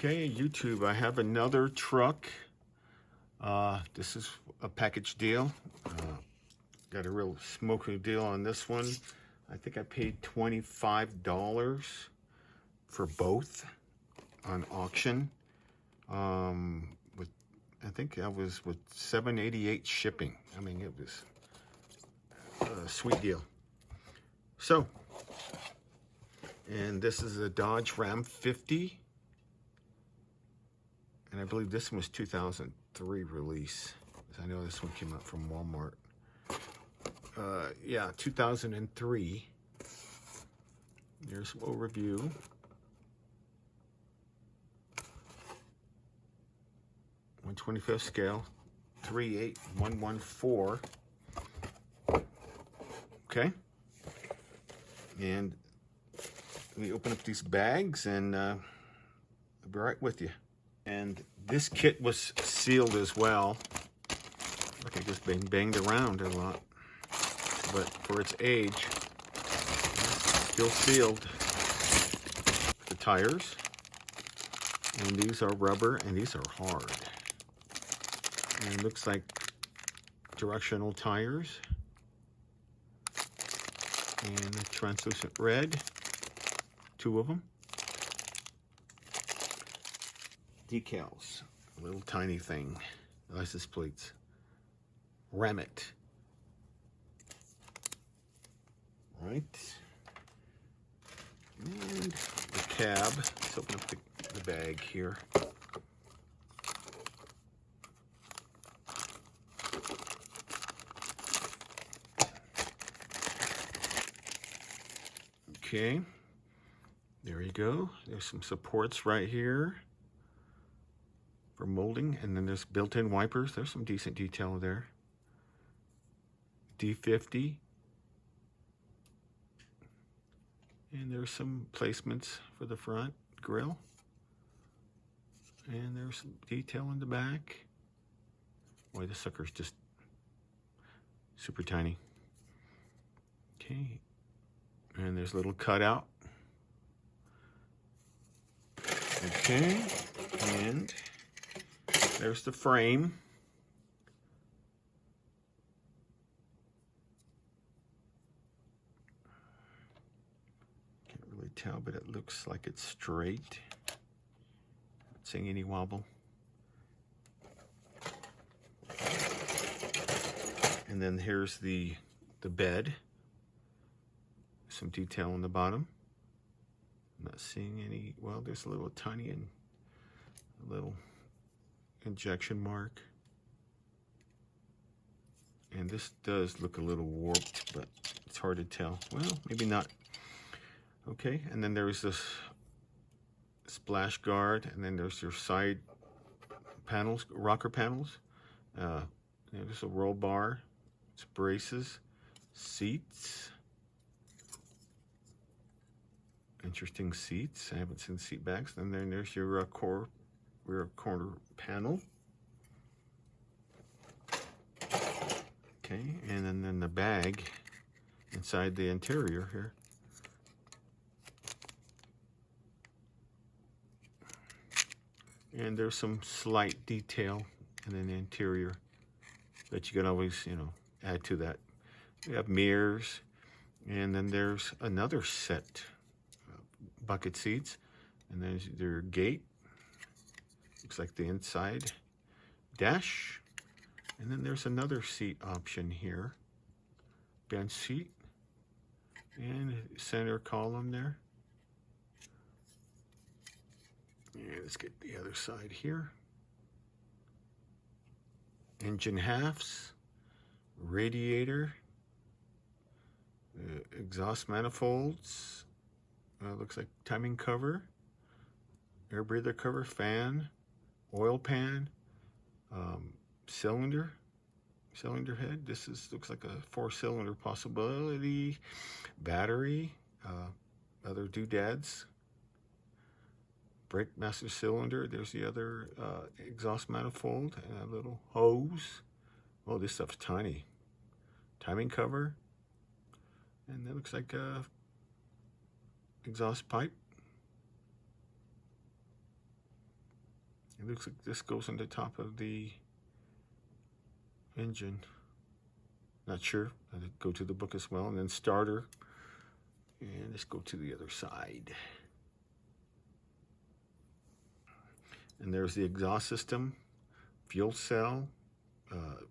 Okay, YouTube, I have another truck. This is a package deal. Got a real smoky deal on this one. I think I paid $25 for both on auction. I think I was with $7.88 shipping. I mean, it was a sweet deal. So, and this is a Dodge RAM-50. And I believe this one was 2003 release. I know this one came out from Walmart. Yeah, 2003. Here's an overview. .125 scale, 38114. Okay. And let me open up these bags and I'll be right with you. And this kit was sealed as well. Like I just banged around a lot. But for its age, still sealed. The tires. And these are rubber and these are hard. And it looks like directional tires. And the translucent red. 2 of them. Decals, a little tiny thing, license plates, RAM-it. Right, and the cab. Let's open up the bag here. Okay, there you go. There's some supports right here for molding, and then there's built-in wipers. There's some decent detail there. D50. And there's some placements for the front grille. And there's some detail in the back. Boy, this sucker's just super tiny. Okay. And there's a little cutout. Okay. And there's the frame. Can't really tell, but it looks like it's straight. Not seeing any wobble. And then here's the bed. Some detail on the bottom. I'm not seeing any, well, there's a little tiny and a little injection mark. And this does look a little warped, but it's hard to tell. Well, maybe not. Okay, and then there's this splash guard, and then there's your side panels, rocker panels. There's a roll bar, it's braces, seats. Interesting seats. I haven't seen seat backs. And then there's your rear corner panel. Okay, and then the bag inside the interior here. And there's some slight detail in the interior that you can always, add to that. We have mirrors, and then there's another set of bucket seats, and there's their gate. Looks like the inside dash. And then there's another seat option here. Bench seat. And center column there. And let's get the other side here. Engine halves. Radiator. Exhaust manifolds. Looks like timing cover. Air breather cover. Fan. Oil pan. Cylinder head. This looks like a 4-cylinder possibility. Battery, other doodads. Brake master cylinder. There's the other exhaust manifold and a little hose. Oh, this stuff's tiny. Timing cover, and that looks like a exhaust pipe. It looks like this goes on the top of the engine. Not sure. I'll go to the book as well. And then starter. And let's go to the other side. And there's the exhaust system, fuel cell,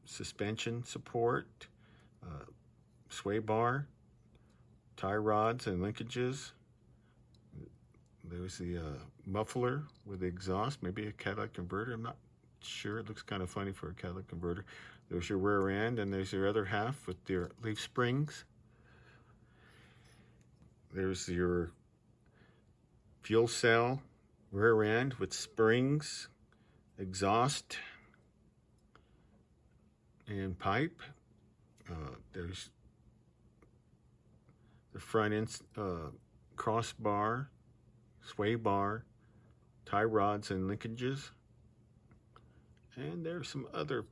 suspension support, sway bar, tie rods and linkages. There's the muffler with the exhaust, maybe a catalytic converter. I'm not sure. It looks kind of funny for a catalytic converter. There's your rear end, and there's your other half with your leaf springs. There's your fuel cell rear end with springs, exhaust, and pipe. There's the front end crossbar, sway bar, tie rods and linkages. And there's some other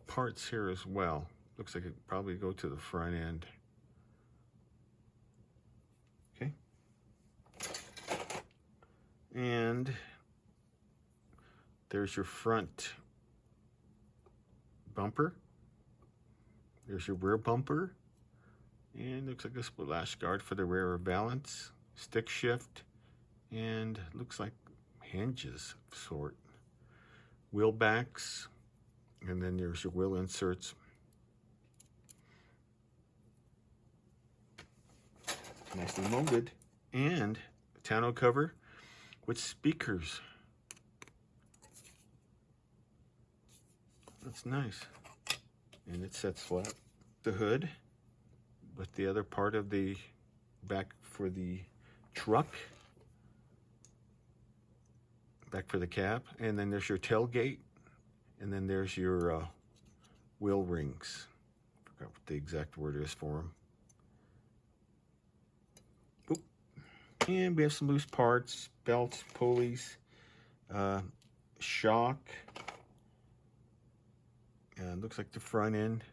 parts here as well. Looks like it probably go to the front end. Okay. And there's your front bumper. There's your rear bumper. And looks like a splash guard for the rear balance, stick shift, and looks like hinges of sort. Wheel backs, and then there's your wheel inserts. Nicely molded. And a tonneau cover with speakers. That's nice. And it sets flat. The hood with the other part of the back for the truck. Back for the cab. And then there's your tailgate. And then there's your wheel rings. I forgot what the exact word is for them. Oop. And we have some loose parts, belts, pulleys, shock. Looks like the front end.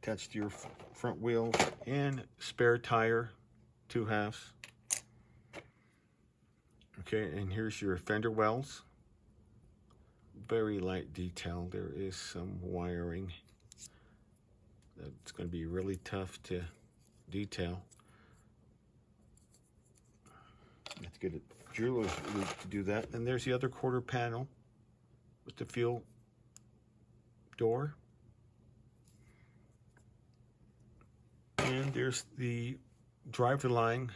Attached to your front wheels, and spare tire, 2 halves. Okay, and here's your fender wells. Very light detail. There is some wiring that's going to be really tough to detail. You have to get a jeweler's loop to do that. And there's the other quarter panel with the fuel door. And there's the driver line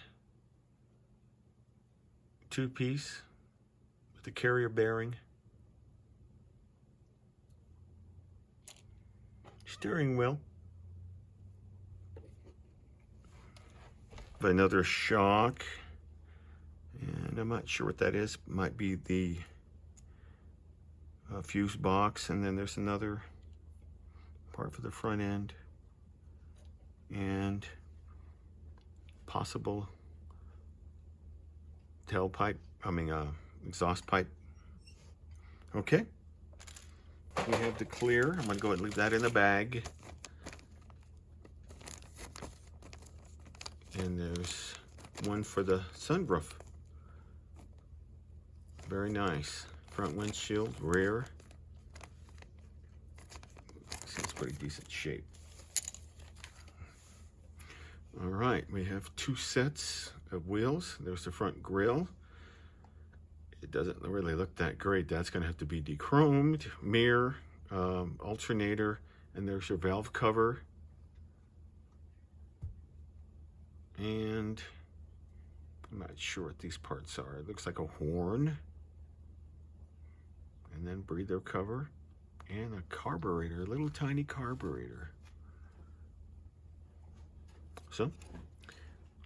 2-piece with the carrier bearing. Steering wheel. Another shock. And I'm not sure what that is. Might be the fuse box. And then there's another part for the front end. And possible tailpipe, exhaust pipe. Okay. We have the clear. I'm going to go ahead and leave that in the bag. And there's one for the sunroof. Very nice. Front windshield, rear. Seems pretty decent shape. All right, we have 2 sets of wheels. There's the front grille. It doesn't really look that great. That's going to have to be dechromed. Mirror, alternator, and there's your valve cover. And I'm not sure what these parts are. It looks like a horn. And then breather cover. And a carburetor, a little tiny carburetor. So,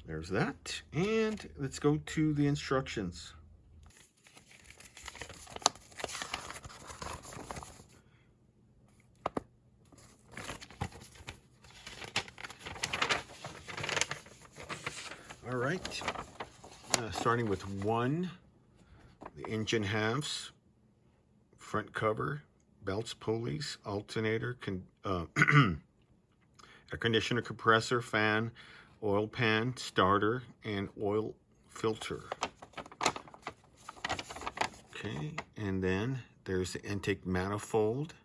there's that. And let's go to the instructions. All right, starting with 1, the engine halves, front cover, belts, pulleys, alternator, air conditioner, compressor, fan, oil pan, starter, and oil filter. Okay, and then there's the intake manifold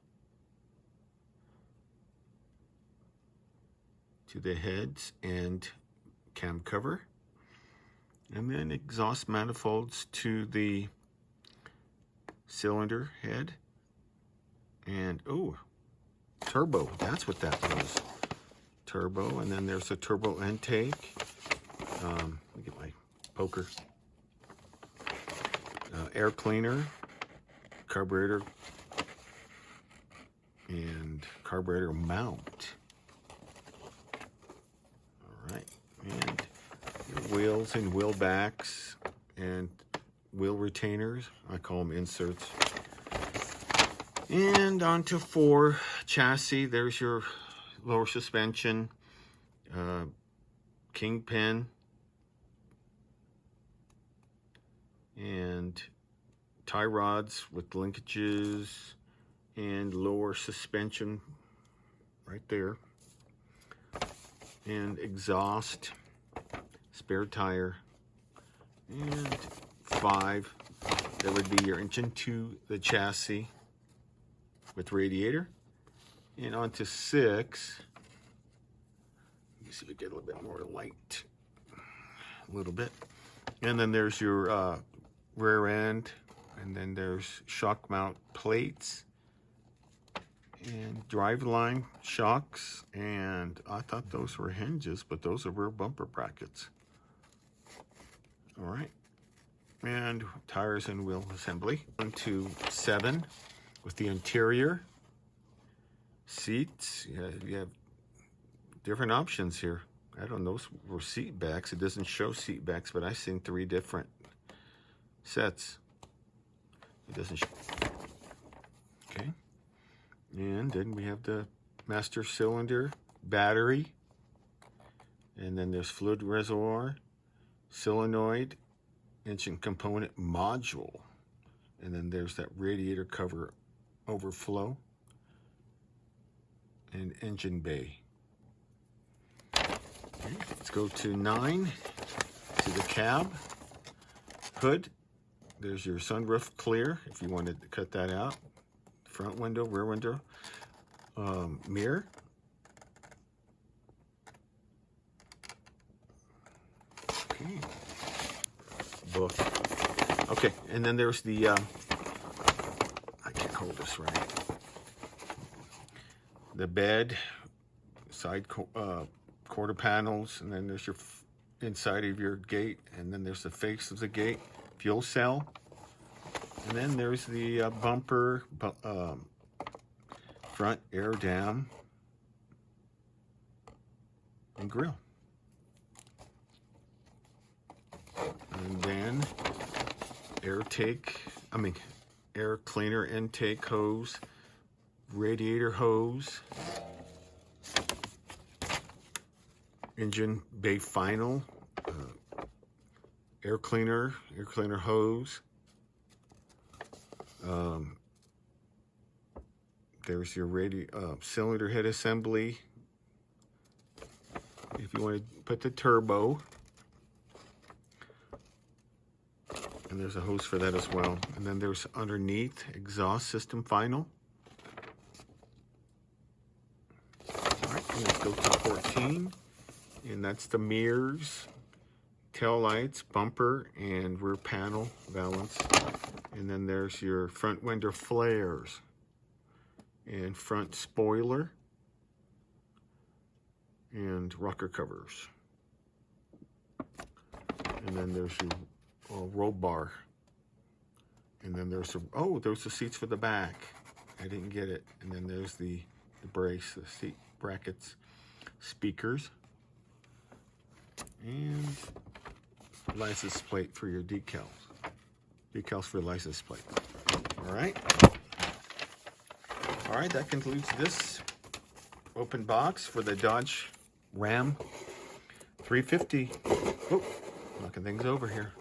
to the heads and cam cover, and then exhaust manifolds to the cylinder head, and oh, turbo, that's what that was, turbo. And then there's a turbo intake. Let me get my poker. Air cleaner, carburetor, and carburetor mount. All right, and your wheels and wheel backs and wheel retainers. I call them inserts. And onto 4 chassis. There's your lower suspension, kingpin, and tie rods with linkages, and lower suspension right there, and exhaust, spare tire, and 5, that would be your engine to the chassis with radiator. And on to 6, let me see if we get a little bit more light, a little bit. And then there's your rear end, and then there's shock mount plates and driveline shocks, and I thought those were hinges, but those are rear bumper brackets. All right, and tires and wheel assembly. On to 7 with the interior seats. You have different options here. I don't know, those were seat backs. It doesn't show seat backs, but I've seen 3 different sets. It doesn't show. Okay, and then we have the master cylinder battery, and then there's fluid reservoir, solenoid, engine component module, and then there's that radiator cover overflow, and engine bay. Okay, let's go to 9, to the cab hood. There's your sunroof clear if you wanted to cut that out. Front window, rear window, mirror. Okay. Book. Okay, and then there's the, I can't hold this right. The bed, side quarter panels, and then there's your inside of your gate, and then there's the face of the gate, fuel cell, and then there's the bumper, front air dam, and grill. And then air cleaner intake hose, radiator hose, engine bay final, air cleaner hose. There's your cylinder head assembly. If you want to put the turbo, and there's a hose for that as well. And then there's underneath exhaust system final. All right, let's go to 14, and that's the mirrors, tail lights, bumper, and rear panel valance. And then there's your front window flares and front spoiler and rocker covers. And then there's your roll bar. And then there's the seats for the back. I didn't get it. And then there's the brace, the seat brackets, speakers, and license plate for your decals. Decals for license plate. All right. All right, that concludes this open box for the Dodge Ram 350. Oh, knocking things over here.